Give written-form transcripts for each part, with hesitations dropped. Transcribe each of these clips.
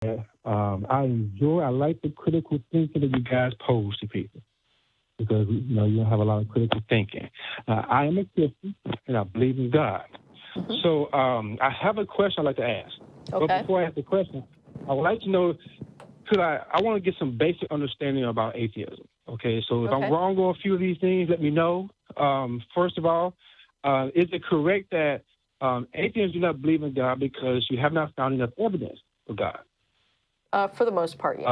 I like the critical thinking that you guys pose to people because, you have a lot of critical thinking. I am a Christian, and I believe in God. Mm-hmm. So I have a question I'd like to ask. Okay. But before I ask the question, I would like to know, I want to get some basic understanding about atheism. Okay, so if I'm wrong on a few of these things, let me know. First of all, is it correct that atheists do not believe in God because you have not found enough evidence for God? For the most part, yes.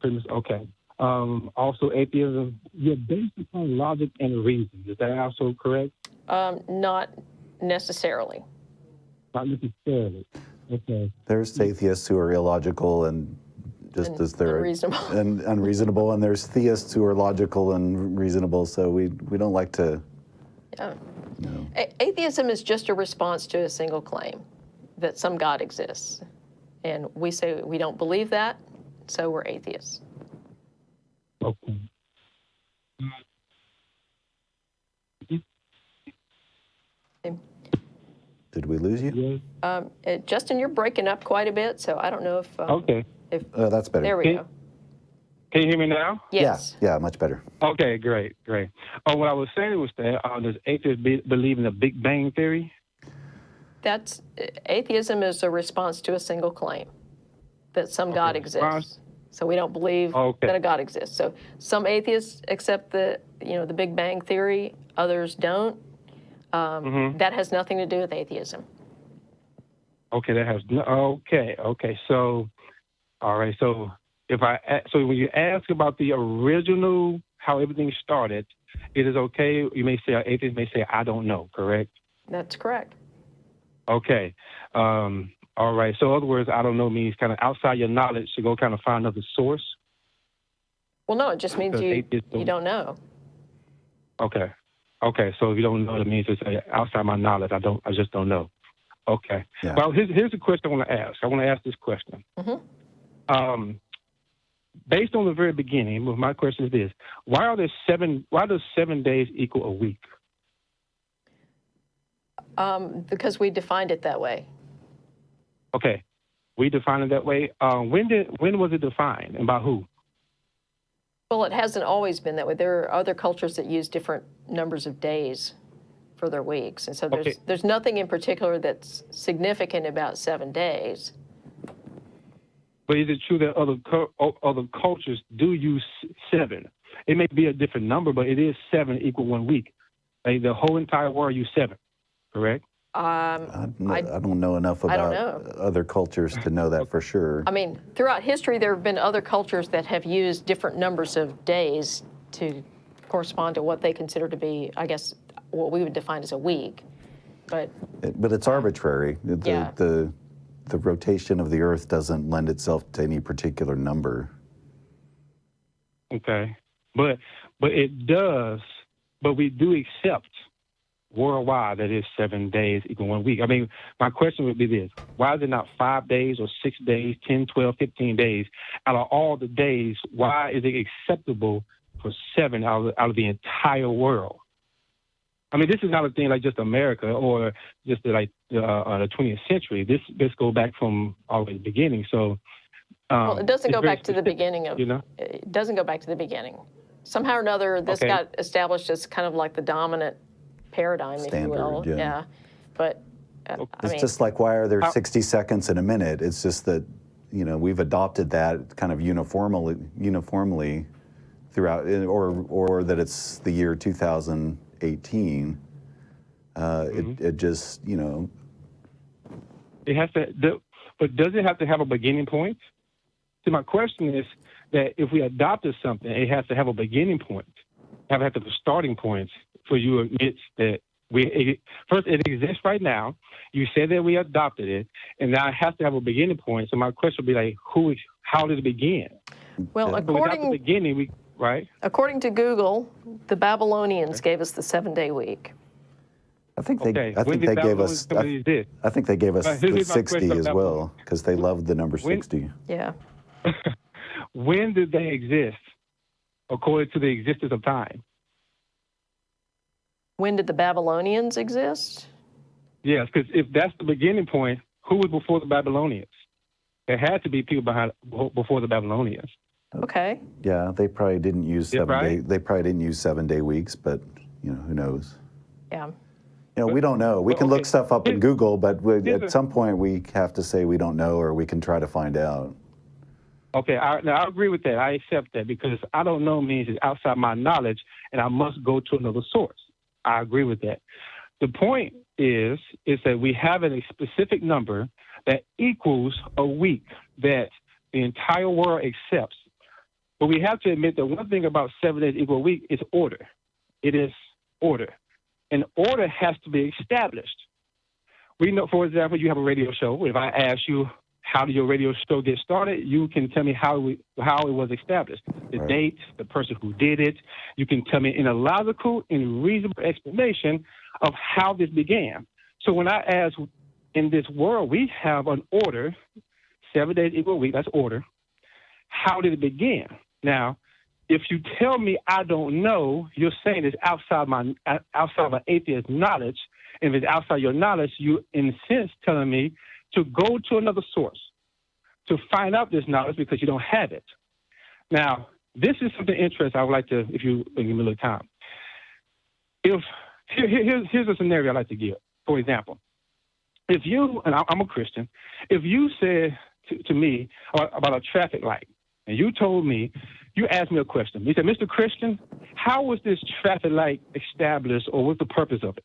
Pretty much, okay. Also, atheism, you're based upon logic and reason. Is that also correct? Not necessarily. Not necessarily. Okay. There's atheists who are illogical and just as they're unreasonable. and unreasonable, and there's theists who are logical and reasonable. So we don't like to. Yeah. Atheism is just a response to a single claim that some God exists. And we say we don't believe that, so we're atheists. Okay. Did we lose you? Justin, you're breaking up quite a bit, so I don't know if... okay. That's better. There we go. Can you hear me now? Yes. Yeah, much better. Okay, great. What I was saying was that does atheists believe in the Big Bang Theory? Atheism is a response to a single claim that some God exists. So we don't believe that a God exists. So some atheists accept the Big Bang Theory, others don't. That has nothing to do with atheism. Okay, that has okay. So, all right. So when you ask about the original, how everything started, it is okay. You may say, an atheist may say, I don't know. Correct? That's correct. Okay. All right. So, in other words, I don't know means kind of outside your knowledge to go kind of find another source. Well, no, it just means you don't know. Okay. So if you don't know, it means it's outside my knowledge. I just don't know. Okay. Yeah. Well, here's the question I want to ask. I want to ask this question. Mm-hmm. Based on the very beginning, my question is this: Why does 7 days equal a week? Because we defined it that way. Okay, we defined it that way. When was it defined and by who? Well, it hasn't always been that way. There are other cultures that use different numbers of days for their weeks, and so there's nothing in particular that's significant about 7 days. But is it true that other cultures do use 7? It may be a different number, but it is 7 equal 1 week. Like the whole entire world use 7, correct? I don't know enough about other cultures to know that for sure. I mean, throughout history, there have been other cultures that have used different numbers of days to correspond to what they consider to be, I guess, what we would define as a week. But it's arbitrary. The rotation of the Earth doesn't lend itself to any particular number. Okay, but it does. But we do accept worldwide that is 7 days equal 1 week. I mean, my question would be this: Why is it not 5 days or 6 days, 10, 12, 15 days? Out of all the days, why is it acceptable for 7 out of the entire world? I mean, this is not a thing like just America or just like the 20th century. This goes back from all the beginning. So, well, it doesn't go back to the beginning of. It doesn't go back to the beginning. Somehow or another, this got established as kind of like the dominant paradigm, if you will. Yeah. But it's just like, why are there 60 seconds in a minute? It's just that we've adopted that kind of uniformly throughout, or that it's the year 2018. It just it has to. But does it have to have a beginning point? So my question is that if we adopted something, it has to have a beginning point, have to have a starting point for you to admit that first it exists right now. You said that we adopted it, and now it has to have a beginning point. So my question would be like, how did it begin? Well, according to Google, the Babylonians gave us the 7-day week. I think they gave us 60 as well, because they loved the number 60. Yeah. When did they exist, according to the existence of time? When did the Babylonians exist? Yes, because if that's the beginning point, who was before the Babylonians? There had to be people before the Babylonians. Okay. Yeah, they probably didn't use 7 day. They probably didn't use 7 day weeks, but who knows? Yeah. We don't know. We can look stuff up in Google, but at some point we have to say we don't know, or we can try to find out. Okay, I agree with that. I accept that, because I don't know means it's outside my knowledge, and I must go to another source. I agree with that. The point is that we have a specific number that equals a week that the entire world accepts. But we have to admit that one thing about 7 days equal a week is order. It is order. And order has to be established. We know, for example, you have a radio show. If I ask you, how did your radio show get started? You can tell me how it was established, the date, the person who did it. You can tell me in a logical and reasonable explanation of how this began. So when I ask, in this world, we have an order, 7 days equal a week, that's order. How did it begin? Now, if you tell me I don't know, you're saying it's outside my atheist knowledge. And if it's outside your knowledge, you, in a sense, telling me to go to another source to find out this knowledge because you don't have it. Now, this is something interesting I would like to, if you give me a little time. Here's a scenario I like to give. For example, if you, and I'm a Christian, if you said to me about a traffic light, and you told me, you asked me a question. You said, Mr. Christian, how was this traffic light established, or what's the purpose of it?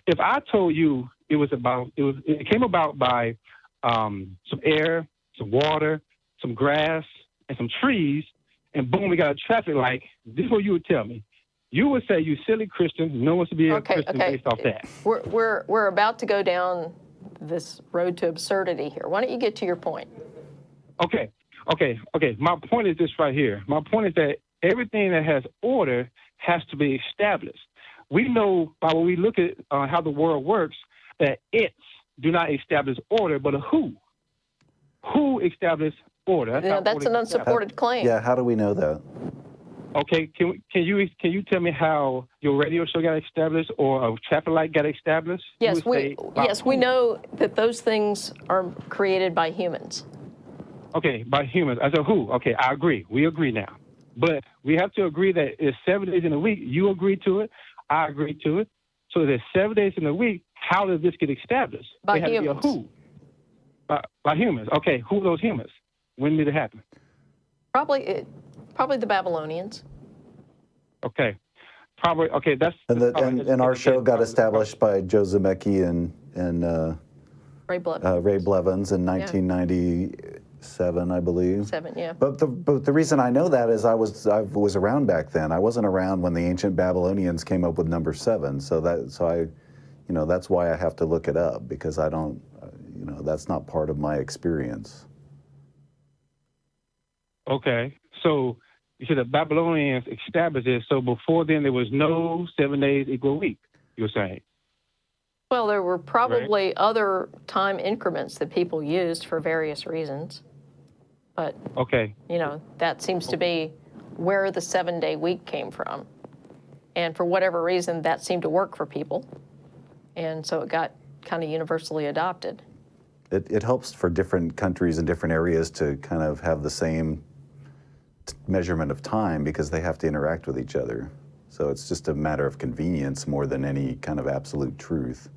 If I told you it came about by some air, some water, some grass, and some trees, and boom, we got a traffic light, this is what you would tell me. You would say, you silly Christian, no one should be a Christian based off that. We're about to go down this road to absurdity here. Why don't you get to your point? Okay. My point is this right here. My point is that everything that has order has to be established. We know by when we look at how the world works that it's do not establish order, but a who. Who established order? That's an unsupported claim. Yeah, how do we know that? Okay, can you tell me how your radio show got established or a traffic light got established? Yes, we know that those things are created by humans. Okay, by humans. As a who? Okay, I agree. We agree now. But we have to agree that it's 7 days in a week. You agree to it. I agree to it. So there's 7 days in a week. How does this get established? By humans. To be a who? By humans. Okay, who are those humans? When did it happen? Probably the Babylonians. Okay. Probably, okay, that's... And our show got established by Joe Zemecki and Ray Blevins. Ray Blevins in 1997, I believe. Yeah. But the reason I know that is I was around back then. I wasn't around when the ancient Babylonians came up with number 7. So that's why I have to look it up, because I don't, that's not part of my experience. Okay, so you said the Babylonians established it. So before then, there was no 7 days equal a week, you're saying? Well, there were probably other time increments that people used for various reasons. But, that seems to be where the 7 day week came from. And for whatever reason, that seemed to work for people. And so it got kind of universally adopted. It helps for different countries and different areas to kind of have the same measurement of time, because they have to interact with each other. So it's just a matter of convenience more than any kind of absolute truth.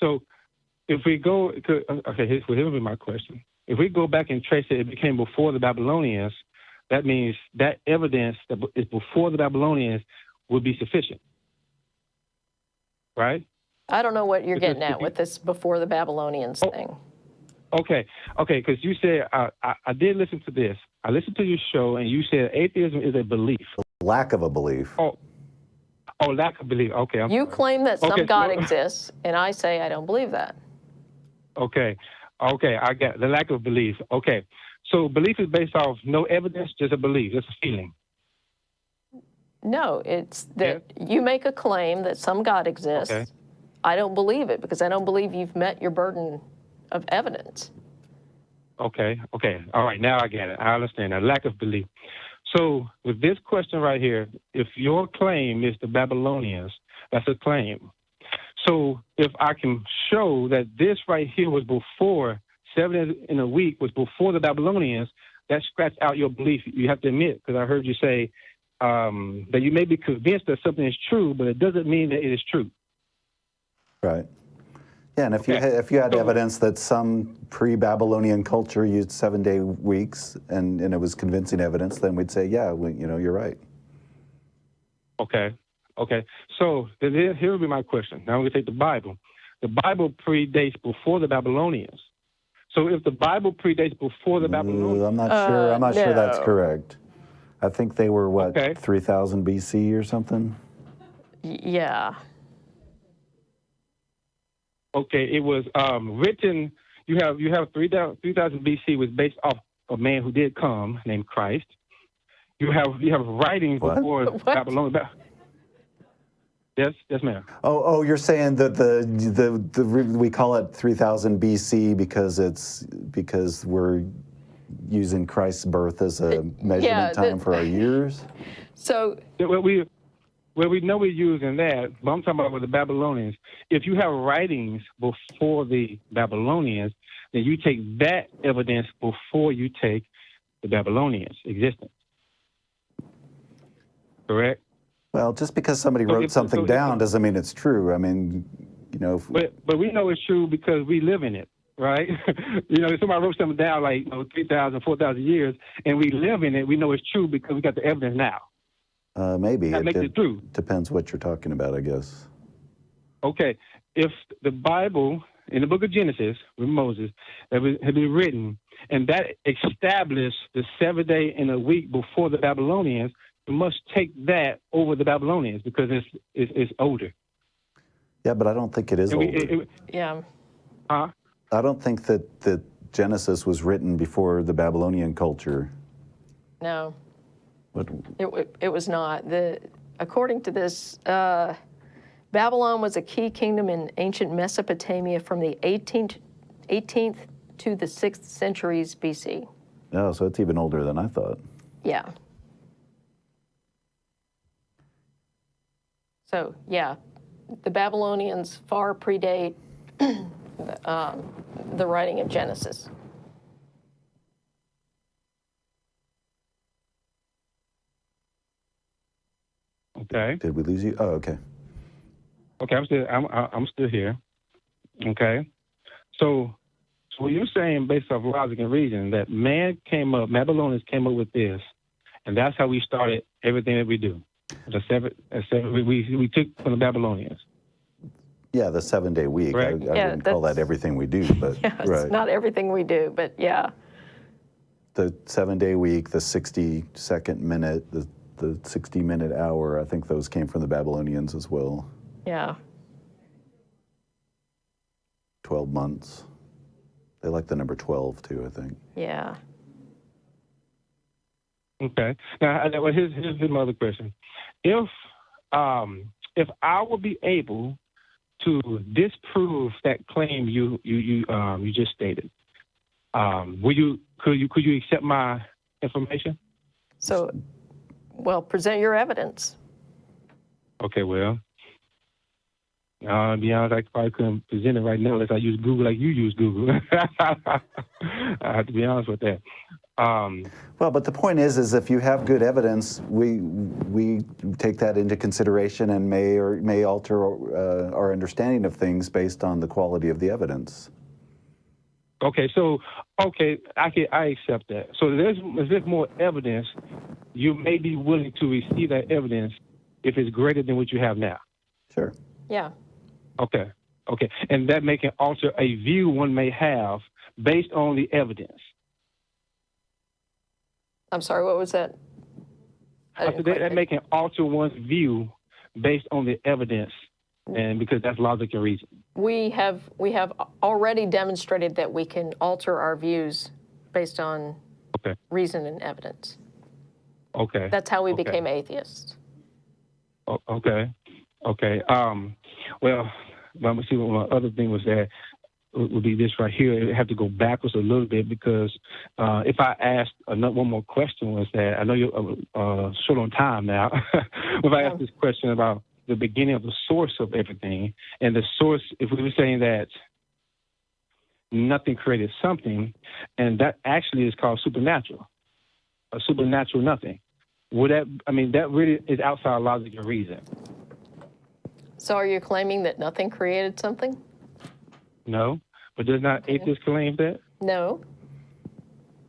So if we go, here's my question. If we go back and trace it became before the Babylonians, that means that evidence that is before the Babylonians would be sufficient, right? I don't know what you're getting at with this before the Babylonians thing. Okay, because you said, I did listen to this. I listened to your show, and you said atheism is a belief. Lack of a belief. Oh, lack of belief. Okay. You claim that some God exists, and I say I don't believe that. Okay, I get the lack of belief. Okay, so belief is based off no evidence, just a belief, just a feeling. No, it's that you make a claim that some God exists. Okay. I don't believe it because I don't believe you've met your burden of evidence. Okay. All right, now I get it. I understand that lack of belief. So with this question right here, if your claim is the Babylonians, that's a claim. So if I can show that this right here was before 7 days in a week was before the Babylonians, that scratched out your belief. You have to admit, because I heard you say that you may be convinced that something is true, but it doesn't mean that it is true. Right. Yeah, and if you had evidence that some pre-Babylonian culture used 7-day weeks, and it was convincing evidence, then we'd say, yeah, you're right. Okay. So here would be my question. Now I'm going to take the Bible. The Bible predates before the Babylonians. So if the Bible predates before the Babylonians, I'm not sure. I'm not sure that's No. correct. I think they were 3000 BC or something. Yeah. Okay, it was written. You have 3000 BC was based off a man who did come named Christ. You have writings before Babylon. Yes, ma'am. Oh, you're saying that the we call it 3000 BC because we're using Christ's birth as a measurement time for our years. So we know we're using that, but I'm talking about with the Babylonians. If you have writings before the Babylonians, then you take that evidence before you take the Babylonians' existence. Correct? Well, just because somebody wrote something down doesn't mean it's true. I mean, But we know it's true because we live in it, right? If somebody wrote something down like 3,000, 4,000 years, and we live in it, we know it's true because we got the evidence now. Maybe. That makes it true. Depends what you're talking about, I guess. Okay. If the Bible, in the book of Genesis, with Moses, had been written, and that established the 7-day in a week before the Babylonians, you must take that over the Babylonians because it's older. Yeah, but I don't think it is older. yeah. Huh? I don't think that Genesis was written before the Babylonian culture. No. What? It was not. According to this, Babylon was a key kingdom in ancient Mesopotamia from the 18th to the 6th centuries BC. Oh, so it's even older than I thought. Yeah. So, yeah, the Babylonians far predate the writing of Genesis. Okay. Did we lose you? Oh, okay. Okay, I'm still here. Okay. So you're saying based off logic and reason that Babylonians came up with this, and that's how we started everything that we do. We took from the Babylonians. Yeah, the 7-day week. I wouldn't call that everything we do, but it's not everything we do, but yeah. The 7-day week, the 60-second minute, the 60-minute hour, I think those came from the Babylonians as well. Yeah. 12 months. They like the number 12 too, I think. Yeah. Okay. Now, here's my other question. If I would be able to disprove that claim you just stated, could you accept my information? So, well, present your evidence. Okay. Well, to be honest, I probably couldn't present it right now unless I use Google like you use Google. I have to be honest with that. Well, but the point is if you have good evidence, we take that into consideration and may alter our understanding of things based on the quality of the evidence. Okay, I accept that. So there's more evidence. You may be willing to receive that evidence if it's greater than what you have now. Sure. Yeah. Okay, and that may can alter a view one may have based on the evidence. I'm sorry, what was that? That may can alter one's view based on the evidence, and because that's logic and reason. We have already demonstrated that we can alter our views based on reason and evidence. Okay. That's how we became atheists. Okay. Well, let me see what my other thing was that would be this right here. It have to go backwards a little bit because if I asked one more question was that I know you're short on time now. If I asked this question about the beginning of the source of everything and the source, if we were saying that nothing created something, and that actually is called supernatural, a supernatural nothing. That really is outside logic and reason. So are you claiming that nothing created something? No, but does not atheists claim that? No.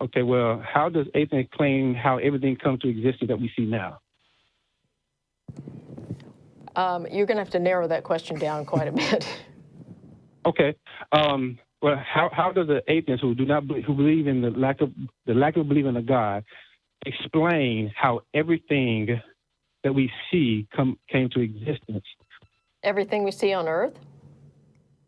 Okay, well, how does atheists claim how everything comes to existence that we see now? You're going to have to narrow that question down quite a bit. Okay. Well, how does an atheist who believe in the lack of believing in God explain how everything that we see came to existence? Everything we see on Earth?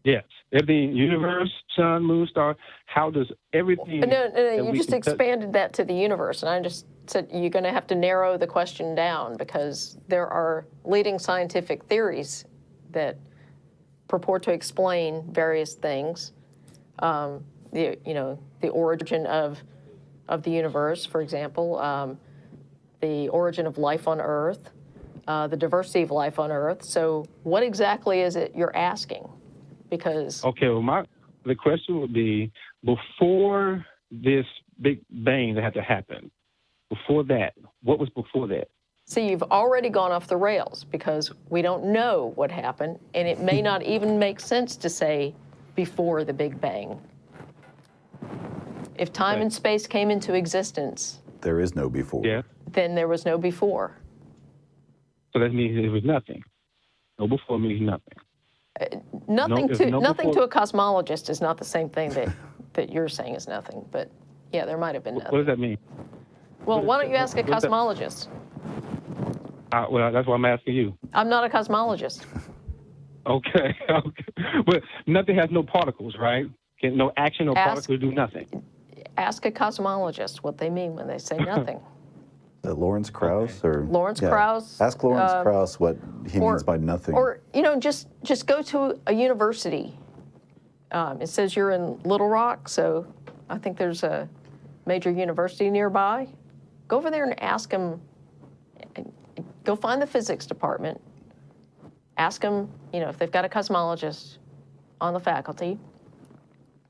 Yes. Everything, universe, sun, moon, star. How does everything? No. You just expanded that to the universe, and I just said you're going to have to narrow the question down because there are leading scientific theories that purport to explain various things. The origin of the universe, for example, the origin of life on Earth, the diversity of life on Earth. So what exactly is it you're asking? Because okay, well, the question would be, before this Big Bang that had to happen, before that, what was before that? See, you've already gone off the rails because we don't know what happened, and it may not even make sense to say before the Big Bang. If time and space came into existence, there is no before. Yeah. Then there was no before. So that means there was nothing. No before means nothing. Nothing to a cosmologist is not the same thing that you're saying is nothing. But yeah, there might have been nothing. What does that mean? Well, why don't you ask a cosmologist? Well, that's what I'm asking you. I'm not a cosmologist. Okay. But nothing has no particles, right? No action or particles do nothing. Ask a cosmologist what they mean when they say nothing. Lawrence Krauss or Lawrence Krauss. Ask Lawrence Krauss what he means by nothing. Or just go to a university. It says you're in Little Rock, so I think there's a major university nearby. Go over there and ask them. Go find the physics department. Ask them, if they've got a cosmologist on the faculty,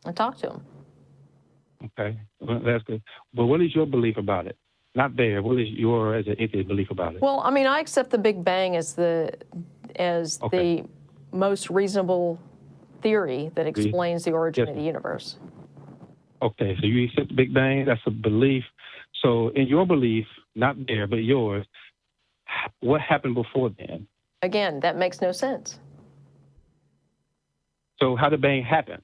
and talk to them. Okay, well, that's good. But what is your belief about it? Not there. What is your, as an atheist, belief about it? Well, I accept the Big Bang as the most reasonable theory that explains the origin of the universe. Okay, so you accept the Big Bang. That's a belief. So in your belief, not there, but yours, what happened before then? Again, that makes no sense. So how did Bang happen?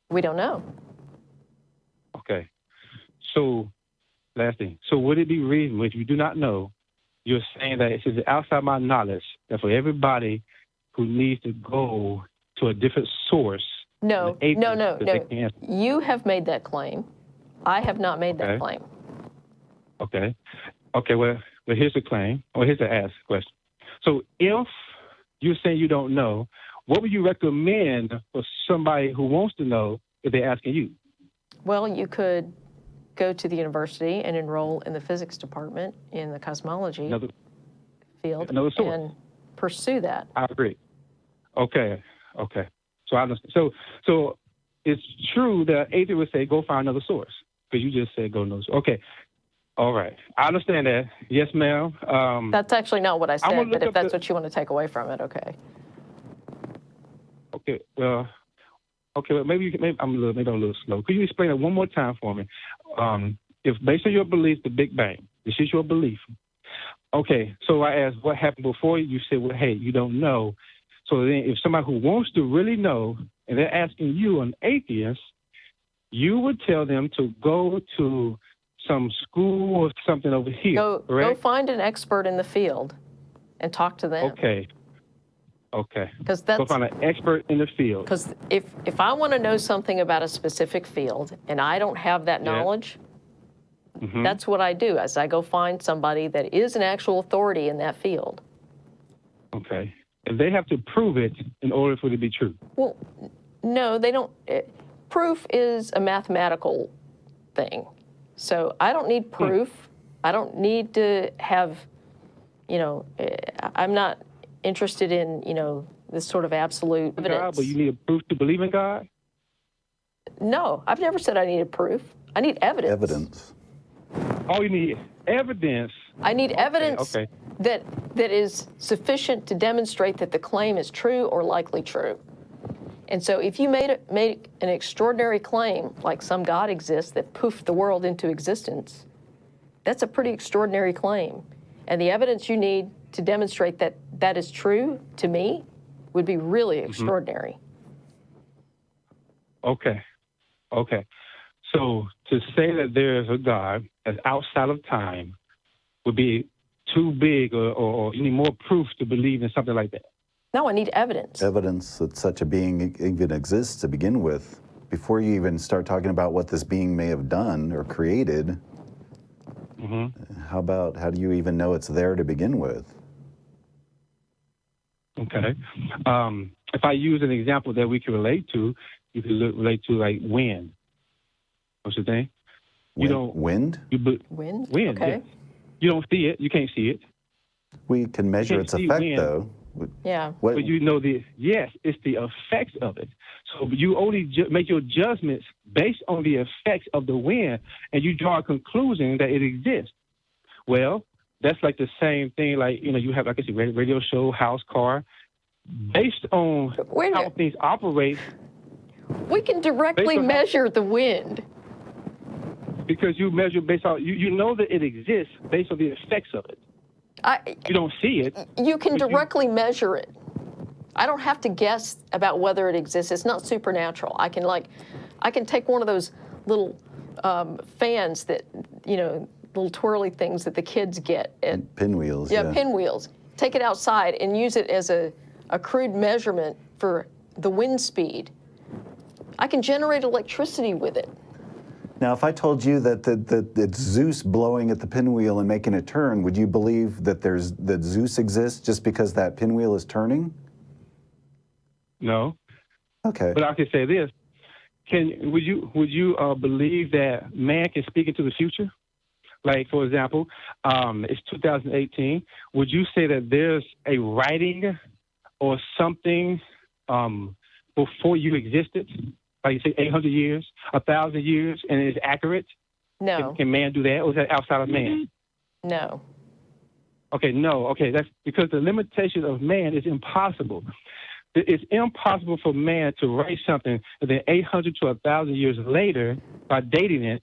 We don't know. Okay. So, last thing. So would it be reasonable, if you do not know, you're saying that it's outside my knowledge, that for everybody who needs to go to a different source? No. You have made that claim. I have not made that claim. Okay. Well, here's the claim, or here's the ask question. So if you're saying you don't know, what would you recommend for somebody who wants to know if they're asking you? Well, you could go to the university and enroll in the physics department in the cosmology field and pursue that. I agree. Okay. So I understand. So it's true that atheists would say go find another source because you just said go no. Okay. All right. I understand that. Yes, ma'am. That's actually not what I said, but if that's what you want to take away from it, okay. Okay. Well, maybe I'm a little slow. Could you explain it one more time for me? If based on your belief, the Big Bang, this is your belief. Okay. So I asked what happened before. You said, well, hey, you don't know. So then if somebody who wants to really know and they're asking you, an atheist, you would tell them to go to some school or something over here. Go find an expert in the field and talk to them. Okay. Because that's go find an expert in the field. Because if I want to know something about a specific field and I don't have that knowledge, that's what I do. As I go find somebody that is an actual authority in that field. Okay. And they have to prove it in order for it to be true. Well, no, they don't. Proof is a mathematical thing. So I don't need proof. I don't need to have, I'm not interested in, this sort of absolute evidence. God, but you need a proof to believe in God? No, I've never said I needed proof. I need evidence. Evidence. Oh, you need evidence. I need evidence Okay. that is sufficient to demonstrate that the claim is true or likely true. And so if you made an extraordinary claim, like some God exists that poofed the world into existence, that's a pretty extraordinary claim. And the evidence you need to demonstrate that that is true, to me, would be really extraordinary. Okay. So to say that there is a God that's outside of time would be too big, or you need more proof to believe in something like that. No, I need evidence. Evidence that such a being even exists to begin with. Before you even start talking about what this being may have done or created, how do you even know it's there to begin with? Okay. If I use an example that we can relate to, you can relate to like wind. What's the thing? Wind? Wind? Wind, Okay. yeah. You don't see it. You can't see it. We can measure its effect, wind, though. Yeah. But you know it's the effects of it. So you only make your judgments based on the effects of the wind, and you draw a conclusion that it exists. Well, that's like the same thing, like, you have, like I said, radio show, house, car. Based on how things operate. We can directly measure the wind. Because you measure based on, you know that it exists based on the effects of it. You don't see it. You can directly measure it. I don't have to guess about whether it exists. It's not supernatural. I can take one of those little fans that, little twirly things that the kids get. Pinwheels. Yeah, pinwheels. Take it outside and use it as a crude measurement for the wind speed. I can generate electricity with it. Now, if I told you that it's Zeus blowing at the pinwheel and making it turn, would you believe that Zeus exists just because that pinwheel is turning? No. Okay. But I can say this: would you believe that man can speak into the future? Like, for example, it's 2018. Would you say that there's a writing or something before you existed? Like you say, 800 years, 1,000 years, and it's accurate? No. Can man do that, or is that outside of man? No. Okay, no. Okay, that's because the limitation of man is impossible. It's impossible for man to write something and then 800 to 1,000 years later, by dating it,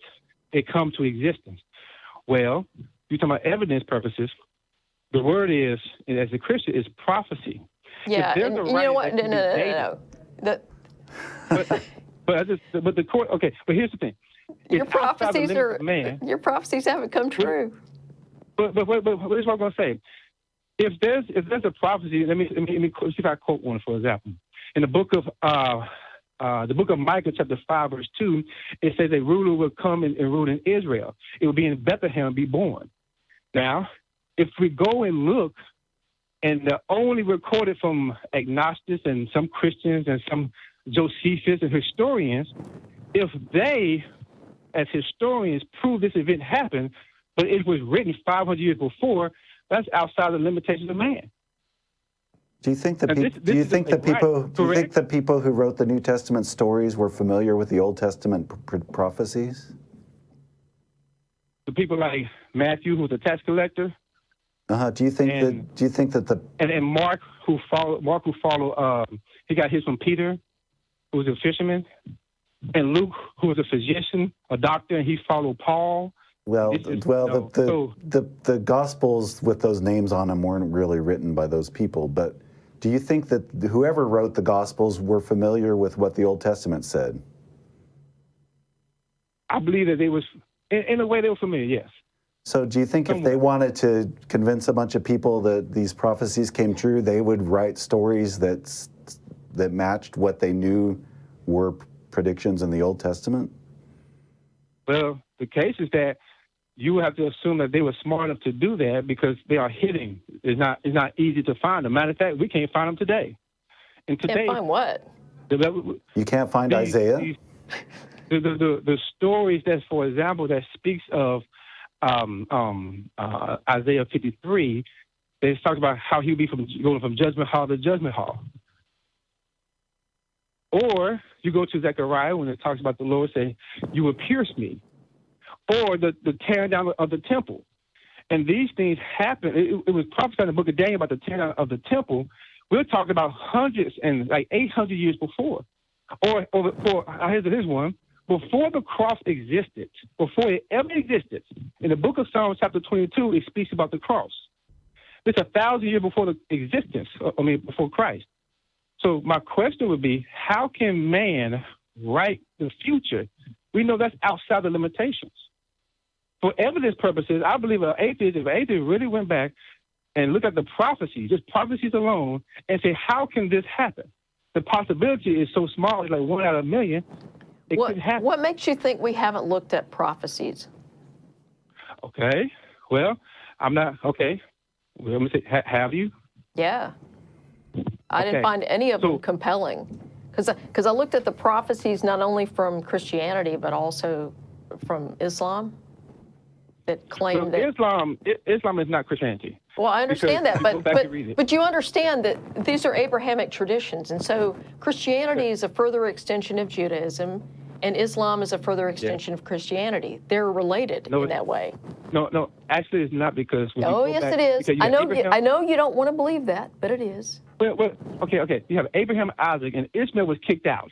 it comes to existence. Well, you're talking about evidence purposes. The word is, as a Christian, is prophecy. Yeah, and you know what? No. But the court. Okay, but here's the thing. Your prophecies haven't come true. But here's what I'm going to say. If there's a prophecy, let me see if I quote one, for example. In the book of Micah, chapter 5, verse 2, it says a ruler will come and rule in Israel. It will be in Bethlehem and be born. Now, if we go and look, and they're only recorded from agnostics and some Christians and some Josephus and historians, if they, as historians, prove this event happened, but it was written 500 years before, that's outside the limitations of man. Do you think the people who wrote the New Testament stories were familiar with the Old Testament prophecies? The people like Matthew, who was a tax collector. Do you think that and Mark, who followed, he got his from Peter, who was a fisherman, and Luke, who was a physician, a doctor, and he followed Paul. The Gospels with those names on them weren't really written by those people, but do you think that whoever wrote the Gospels were familiar with what the Old Testament said? I believe that they was, in a way, they were familiar, yes. So do you think if they wanted to convince a bunch of people that these prophecies came true, they would write stories that matched what they knew were predictions in the Old Testament? Well, the case is that you would have to assume that they were smart enough to do that because they are hidden. It's not easy to find them. Matter of fact, we can't find them today. And today, can't find what? You can't find Isaiah? The stories that, for example, that speaks of Isaiah 53, they talk about how he'll be going from judgment hall to judgment hall. Or you go to Zechariah when it talks about the Lord saying, you will pierce me. Or the tearing down of the temple. And these things happen. It was prophesied in the book of Daniel about the tearing down of the temple. We're talking about hundreds and like 800 years before. Or here's one. Before the cross existed, before it ever existed, in the book of Psalms chapter 22, it speaks about the cross. It's 1,000 years before the existence, before Christ. So my question would be, how can man write the future? We know that's outside the limitations. For evidence purposes, I believe if an atheist really went back and looked at the prophecies, just prophecies alone, and say, how can this happen? The possibility is so small, it's like 1 out of a million. It could happen. What makes you think we haven't looked at prophecies? Okay. Well, I'm not, okay. Well, let me say, have you? Yeah. I didn't find any of them compelling. Because I looked at the prophecies not only from Christianity, but also from Islam that claim that... Islam is not Christianity. Well, I understand that, but you understand that these are Abrahamic traditions, and so Christianity is a further extension of Judaism, and Islam is a further extension of Christianity. They're related in that way. No, actually it's not because... yes, it is. I know you don't want to believe that, but it is. Well, okay. You have Abraham, Isaac, and Ishmael was kicked out.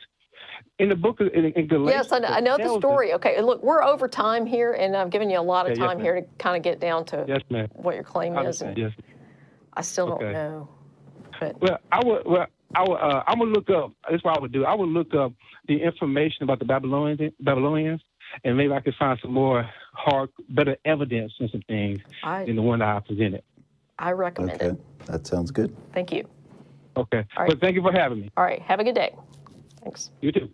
In the book of in Galatians... Yes, I know the story. Okay, look, we're over time here, and I'm giving you a lot of time here to kind of get down to what your claim is. And I still don't know. But. I'm gonna look up. That's what I would do. I would look up the information about the Babylonians, and maybe I could find some more better evidence and some things than the one that I presented. I recommend it. That sounds good. Thank you. Okay. All right. Well, thank you for having me. All right. Have a good day. Thanks. You too.